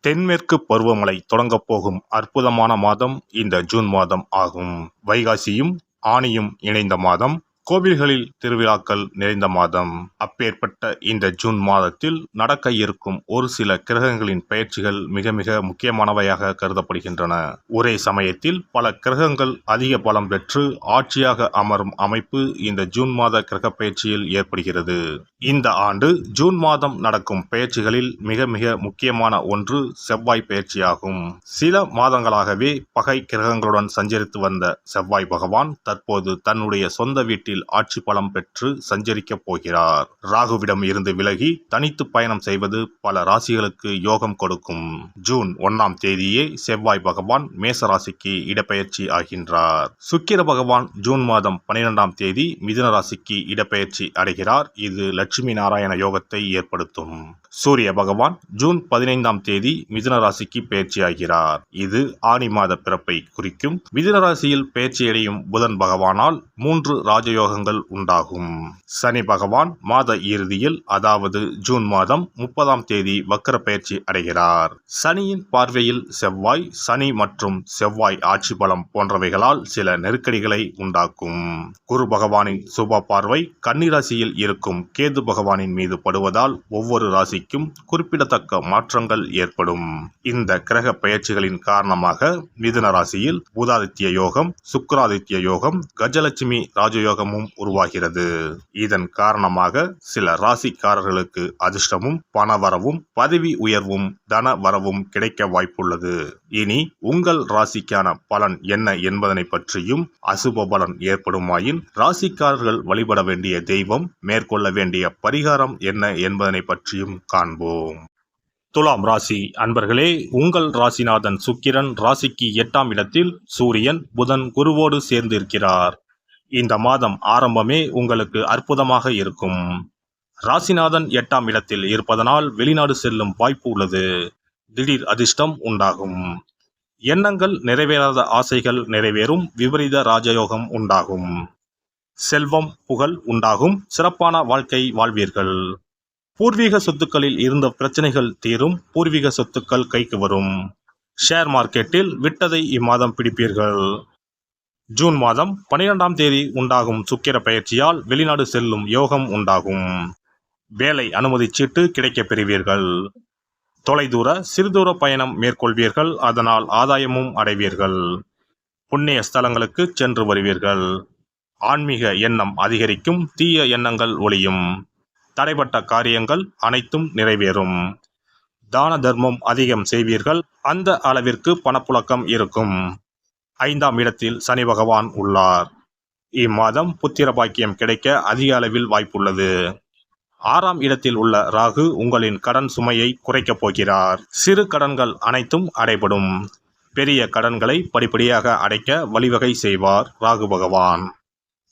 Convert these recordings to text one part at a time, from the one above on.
தென்மேற்கு பருவமழை தொடங்கப் போகும் அற்புதமான மாதம் இந்த ஜூன் மாதம் ஆகும். வைகாசியும் ஆனியும் இணைந்த மாதம், கோவில்களில் திருவிழாக்கள் நிறைந்த மாதம். அப்பேற்பட்ட இந்த ஜூன் மாதத்தில் நடக்க இருக்கும் ஒரு சில கிரகங்களின் பெயர்ச்சிகள் மிக மிக முக்கியமானவையாக கருதப்படுகின்றன. ஒரே சமயத்தில் பல கிரகங்கள் அதிக பலம் பெற்று ஆட்சியாக அமரும் அமைப்பு இந்த ஜூன் மாத கிரக பெயர்ச்சியில் ஏற்படுகிறது. இந்த ஆண்டு ஜூன் மாதம் நடக்கும் பெயர்ச்சிகளில் மிக மிக முக்கியமான ஒன்று செவ்வாய் பெயர்ச்சியாகும். சில மாதங்களாகவே பகை கிரகங்களுடன் சஞ்சரித்து வந்த செவ்வாய் பகவான் தற்போது தன்னுடைய சொந்த வீட்டில் ஆட்சி பலம் பெற்று சஞ்சரிக்கப் போகிறார். ராகுவிடம் இருந்து விலகி தனித்து பயணம் செய்வது பல ராசிகளுக்கு யோகம் கொடுக்கும். ஜூன் 1ஆம் தேதியே செவ்வாய் பகவான் மேச ராசிக்கு இடப்பெயர்ச்சி ஆகின்றார். சுக்கிர பகவான் ஜூன் மாதம் 12ஆம் தேதி மிதுன ராசிக்கு இடப்பெயர்ச்சி அடைகிறார். இது லட்சுமி நாராயண யோகத்தை ஏற்படுத்தும். சூரிய பகவான் ஜூன் 15ஆம் தேதி மிதுன ராசிக்கு பெயர்ச்சியாகிறார். இது ஆனி மாத பிறப்பை குறிக்கும். மிதுன ராசியில் பெயர்ச்சியடையும் புதன் பகவானால் 3 ராஜயோகங்கள் உண்டாகும். சனி பகவான் மாத இறுதியில், அதாவது ஜூன் மாதம் 30ஆம் தேதி வக்கர பெயர்ச்சி அடைகிறார். சனியின் பார்வையில் செவ்வாய், சனி மற்றும் செவ்வாய் ஆட்சி பலம் போன்றவைகளால் சில நெருக்கடிகளை உண்டாக்கும். குரு பகவானின் சுப பார்வை கன்னி ராசியில் இருக்கும் கேது பகவானின் மீது படுவதால் ஒவ்வொரு ராசிக்கும் குறிப்பிடத்தக்க மாற்றங்கள் ஏற்படும். இந்த கிரக பெயர்ச்சிகளின் காரணமாக மிதுன ராசியில் புதாதித்ய யோகம், சுக்கிராதித்ய யோகம், கஜலட்சுமி ராஜயோகமும் உருவாகிறது. இதன் காரணமாக சில ராசிக்காரர்களுக்கு அதிர்ஷ்டமும் பணவரவும் பதவி உயர்வும் தன வரவும் கிடைக்க வாய்ப்புள்ளது. இனி உங்கள் ராசிக்கான பலன் என்ன என்பதனை பற்றியும், அசுப பலன் ஏற்படுமாயின் ராசிக்காரர்கள் வழிபட வேண்டிய தெய்வம், மேற்கொள்ள வேண்டிய பரிகாரம் என்ன என்பதனை பற்றியும் காண்போம். துலாம் ராசி அன்பர்களே, உங்கள் ராசிநாதன் சுக்கிரன் ராசிக்கு 8ஆம் இடத்தில் சூரியன், புதன், குருவோடு சேர்ந்து இருக்கிறார். இந்த மாதம் ஆரம்பமே உங்களுக்கு அற்புதமாக இருக்கும். ராசிநாதன் 8ஆம் இடத்தில் இருப்பதனால் வெளிநாடு செல்லும் வாய்ப்பு உள்ளது. திடீர் அதிர்ஷ்டம் உண்டாகும். எண்ணங்கள் நிறைவேறாத ஆசைகள் நிறைவேறும். விபரீத ராஜயோகம் உண்டாகும். செல்வம், புகழ் உண்டாகும். சிறப்பான வாழ்க்கை வாழ்வீர்கள். பூர்வீக சொத்துக்களில் இருந்த பிரச்சனைகள் தீரும். பூர்வீக சொத்துக்கள் கைக்கு வரும். ஷேர் மார்க்கெட்டில் விட்டதை இம்மாதம் பிடிப்பீர்கள். ஜூன் மாதம் 12ஆம் தேதி உண்டாகும் சுக்கிர பெயர்ச்சியால் வெளிநாடு செல்லும் யோகம் உண்டாகும். வேலை அனுமதி சீட்டு கிடைக்கப் பெறுவீர்கள். தொலைதூர சிறுதூர பயணம் மேற்கொள்வீர்கள். அதனால் ஆதாயமும் அடைவீர்கள். புண்ணிய ஸ்தலங்களுக்கு சென்று வருவீர்கள். ஆன்மீக எண்ணம் அதிகரிக்கும். தீய எண்ணங்கள் ஒளியும். தடைப்பட்ட காரியங்கள் அனைத்தும் நிறைவேறும். தான தர்மம் அதிகம் செய்வீர்கள். அந்த அளவிற்கு பணப்புழக்கம் இருக்கும். 5ஆம் இடத்தில் சனி பகவான் உள்ளார். இம்மாதம் புத்திர பாக்கியம் கிடைக்க அதிக அளவில் வாய்ப்புள்ளது. 6ஆம் இடத்தில் உள்ள ராகு உங்களின் கடன் சுமையை குறைக்கப் போகிறார். சிறு கடன்கள் அனைத்தும் அடைபடும். பெரிய கடன்களை படிப்படியாக அடைக்க வழிவகை செய்வார் ராகு பகவான்.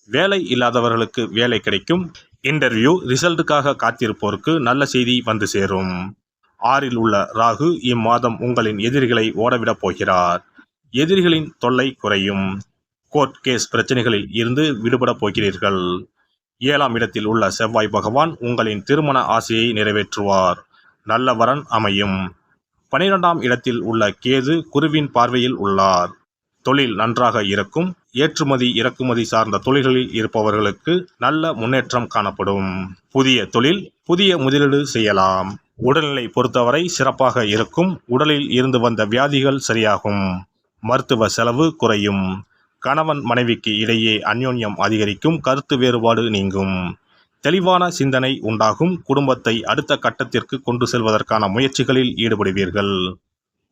வேலை இல்லாதவர்களுக்கு வேலை கிடைக்கும். இன்டர்வியூ ரிசல்ட்டுக்காக காத்திருப்போருக்கு நல்ல செய்தி வந்து சேரும். 6இல் உள்ள ராகு இம்மாதம் உங்களின் எதிரிகளை ஓடவிடப் போகிறார். எதிரிகளின் தொல்லை குறையும். கோர்ட் கேஸ் பிரச்சனைகளில் இருந்து விடுபட போகிறீர்கள். 7ஆம் இடத்தில் உள்ள செவ்வாய் பகவான் உங்களின் திருமண ஆசையை நிறைவேற்றுவார். நல்ல வரன் அமையும். 12ஆம் இடத்தில் உள்ள கேது குருவின் பார்வையில் உள்ளார். தொழில் நன்றாக இருக்கும். ஏற்றுமதி இறக்குமதி சார்ந்த தொழில்களில் இருப்பவர்களுக்கு நல்ல முன்னேற்றம் காணப்படும். புதிய தொழில், புதிய முதலீடு செய்யலாம். உடல்நிலை பொறுத்தவரை சிறப்பாக இருக்கும். உடலில் இருந்து வந்த வியாதிகள் சரியாகும். மருத்துவ செலவு குறையும். கணவன் மனைவிக்கு இடையே அந்யோன்யம் அதிகரிக்கும். கருத்து வேறுபாடு நீங்கும். தெளிவான சிந்தனை உண்டாகும். குடும்பத்தை அடுத்த கட்டத்திற்கு கொண்டு செல்வதற்கான முயற்சிகளில் ஈடுபடுவீர்கள்.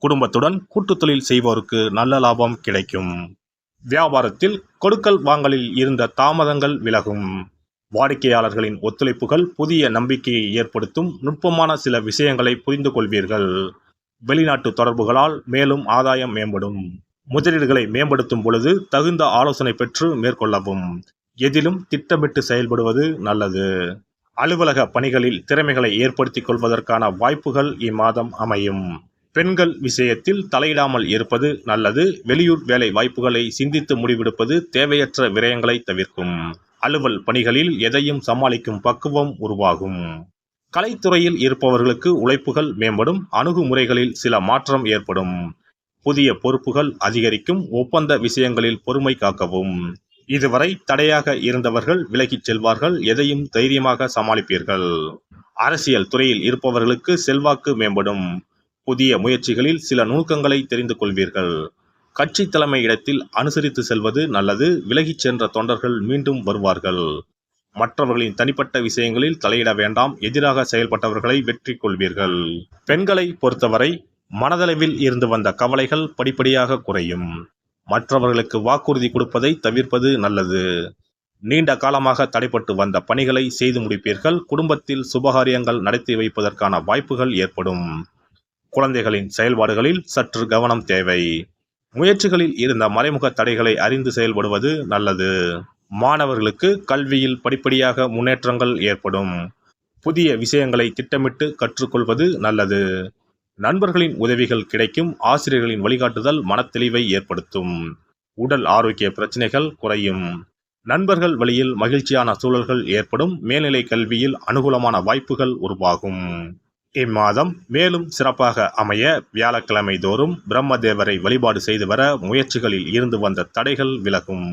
குடும்பத்துடன் கூட்டு தொழில் செய்வோருக்கு நல்ல லாபம் கிடைக்கும். வியாபாரத்தில் கொடுக்கல் வாங்கலில் இருந்த தாமதங்கள் விலகும். வாடிக்கையாளர்களின் ஒத்துழைப்புகள் புதிய நம்பிக்கையை ஏற்படுத்தும். நுட்பமான சில விஷயங்களை புரிந்து கொள்வீர்கள். வெளிநாட்டு தொடர்புகளால் மேலும் ஆதாயம் மேம்படும். முதலீடுகளை மேம்படுத்தும் பொழுது தகுந்த ஆலோசனை பெற்று மேற்கொள்ளவும். எதிலும் திட்டமிட்டு செயல்படுவது நல்லது. அலுவலக பணிகளில் திறமைகளை ஏற்படுத்திக் கொள்வதற்கான வாய்ப்புகள் இம்மாதம் அமையும். பெண்கள் விஷயத்தில் தலையிடாமல் இருப்பது நல்லது. வெளியூர் வேலை வாய்ப்புகளை சிந்தித்து முடிவெடுப்பது தேவையற்ற விரயங்களை தவிர்க்கும். அலுவல் பணிகளில் எதையும் சமாளிக்கும் பக்குவம் உருவாகும். கலைத்துறையில் இருப்பவர்களுக்கு உழைப்புகள் மேம்படும், அணுகுமுறைகளில் சில மாற்றம் ஏற்படும், புதிய பொறுப்புகள் அதிகரிக்கும், ஒப்பந்த விஷயங்களில் பொறுமை காக்கவும். இதுவரை தடையாக இருந்தவர்கள் விலகிச் செல்வார்கள், எதையும் தைரியமாக சமாளிப்பீர்கள். அரசியல் துறையில் இருப்பவர்களுக்கு செல்வாக்கு மேம்படும், புதிய முயற்சிகளில் சில நுணுக்கங்களை தெரிந்து கொள்வீர்கள். கட்சி தலைமை இடத்தில் அனுசரித்து செல்வது நல்லது, விலகிச் சென்ற தொண்டர்கள் மீண்டும் வருவார்கள். மற்றவர்களின் தனிப்பட்ட விஷயங்களில் தலையிட வேண்டாம், எதிராக செயல்பட்டவர்களை வெற்றி கொள்வீர்கள். பெண்களை பொறுத்தவரை மனதளவில் இருந்து வந்த கவலைகள் படிப்படியாக குறையும். மற்றவர்களுக்கு வாக்குறுதி கொடுப்பதை தவிர்ப்பது நல்லது. நீண்ட காலமாக தடைப்பட்டு வந்த பணிகளை செய்து முடிப்பீர்கள். குடும்பத்தில் சுபகாரியங்கள் நடத்தி வைப்பதற்கான வாய்ப்புகள் ஏற்படும். குழந்தைகளின் செயல்பாடுகளில் சற்று கவனம் தேவை. முயற்சிகளில் இருந்த மறைமுக தடைகளை அறிந்து செயல்படுவது நல்லது. மாணவர்களுக்கு கல்வியில் படிப்படியாக முன்னேற்றங்கள் ஏற்படும். புதிய விஷயங்களை திட்டமிட்டு கற்றுக்கொள்வது நல்லது. நண்பர்களின் உதவிகள் கிடைக்கும், ஆசிரியர்களின் வழிகாட்டுதல் மனத்தெளிவை ஏற்படுத்தும். உடல் ஆரோக்கிய பிரச்சனைகள் குறையும். நண்பர்கள் வழியில் மகிழ்ச்சியான சூழல்கள் ஏற்படும், மேல்நிலை கல்வியில் அனுகூலமான வாய்ப்புகள் உருவாகும். இம்மாதம் மேலும் சிறப்பாக அமைய வியாழக்கிழமை தோறும் பிரம்மதேவரை வழிபாடு செய்து வர முயற்சிகளில் இருந்து வந்த தடைகள் விலகும்.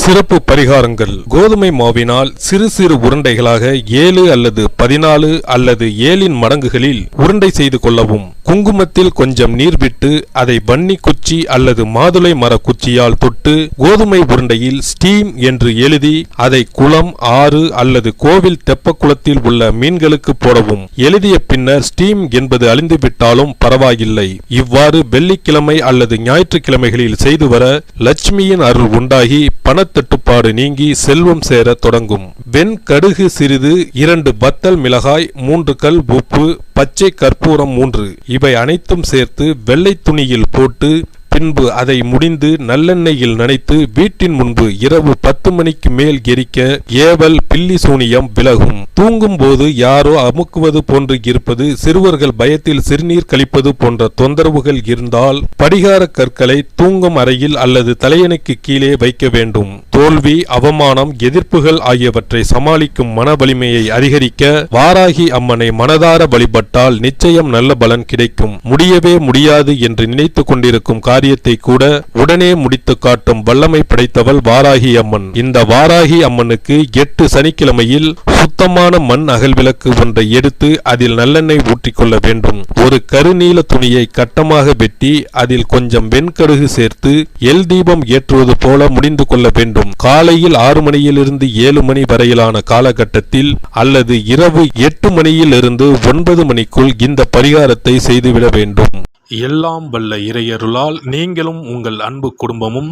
சிறப்பு பரிகாரங்கள். கோதுமை மாவினால் சிறு சிறு உருண்டைகளாக 7 அல்லது 14 அல்லது 7 மடங்குகளில் உருண்டை செய்து கொள்ளவும். குங்குமத்தில் கொஞ்சம் நீர் விட்டு அதை வன்னி குச்சி அல்லது மாதுளை மர குச்சியால் தொட்டு கோதுமை உருண்டையில் ஸ்டீம் என்று எழுதி அதை குளம், ஆறு அல்லது கோவில் தெப்பக்குளத்தில் உள்ள மீன்களுக்கு போடவும். எழுதிய பின்னர் ஸ்டீம் என்பது அழிந்துவிட்டாலும் பரவாயில்லை. இவ்வாறு வெள்ளிக்கிழமை அல்லது ஞாயிற்றுக்கிழமைகளில் செய்து வர லட்சுமியின் அருள் உண்டாகி பணத்தட்டுப்பாடு நீங்கி செல்வம் சேர தொடங்கும். வெண்கடுகு சிறிது, 2 வத்தல் மிளகாய், 3 கல் உப்பு, பச்சை கற்பூரம் 3 இவை அனைத்தும் சேர்த்து வெள்ளை துணியில் போட்டு பின்பு அதை முடிந்து நல்லெண்ணெயில் நனைத்து வீட்டின் முன்பு இரவு 10 மணிக்கு மேல் எரிக்க ஏவல், பில்லி சூனியம் விலகும். தூங்கும் போது யாரோ அமுக்குவது போன்று இருப்பது, சிறுவர்கள் பயத்தில் சிறுநீர் கழிப்பது போன்ற தொந்தரவுகள் இருந்தால் படிகார கற்களை தூங்கும் அறையில் அல்லது தலையணைக்கு கீழே வைக்க வேண்டும். தோல்வி, அவமானம், எதிர்ப்புகள் ஆகியவற்றை சமாளிக்கும் மன வலிமையை அதிகரிக்க வாராகி அம்மனை மனதார வழிபட்டால் நிச்சயம் நல்ல பலன் கிடைக்கும். முடியவே முடியாது என்று நினைத்து கொண்டிருக்கும் காரியத்தை கூட உடனே முடித்து காட்டும் வல்லமை படைத்தவள் வாராகி அம்மன். இந்த வாராகி அம்மனுக்கு 8 சனிக்கிழமையில் சுத்தமான மண் அகல் விளக்கு ஒன்றை எடுத்து அதில் நல்லெண்ணெய் ஊற்றிக்கொள்ள வேண்டும். ஒரு கருநீல துணியை கட்டமாக வெட்டி அதில் கொஞ்சம் வெண்கடுகு சேர்த்து எல் தீபம் ஏற்றுவது போல முடிந்து கொள்ள வேண்டும். காலையில் 6 மணியிலிருந்து 7 மணி வரையிலான காலகட்டத்தில் அல்லது இரவு 8 மணியிலிருந்து 9 மணிக்குள் இந்த பரிகாரத்தை செய்துவிட வேண்டும். எல்லாம் வல்ல இறையருளால் நீங்களும் உங்கள் அன்பு குடும்பமும்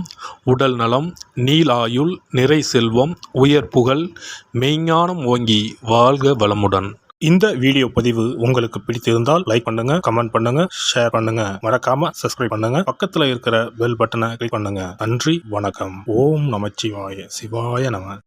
உடல் நலம், நீலாயுள், நிறை செல்வம், உயர் புகழ், மெய்ஞானம் ஓங்கி வாழ்க வளமுடன். இந்த வீடியோ பதிவு உங்களுக்கு பிடித்திருந்தால் லைக் பண்ணுங்க, கமெண்ட் பண்ணுங்க, ஷேர் பண்ணுங்க, மறக்காம சப்ஸ்கிரைப் பண்ணுங்க, பக்கத்துல இருக்கிற பெல் பட்டனை கிளிக் பண்ணுங்க. நன்றி, வணக்கம். ஓம் நமச்சிவாய, சிவாய நம.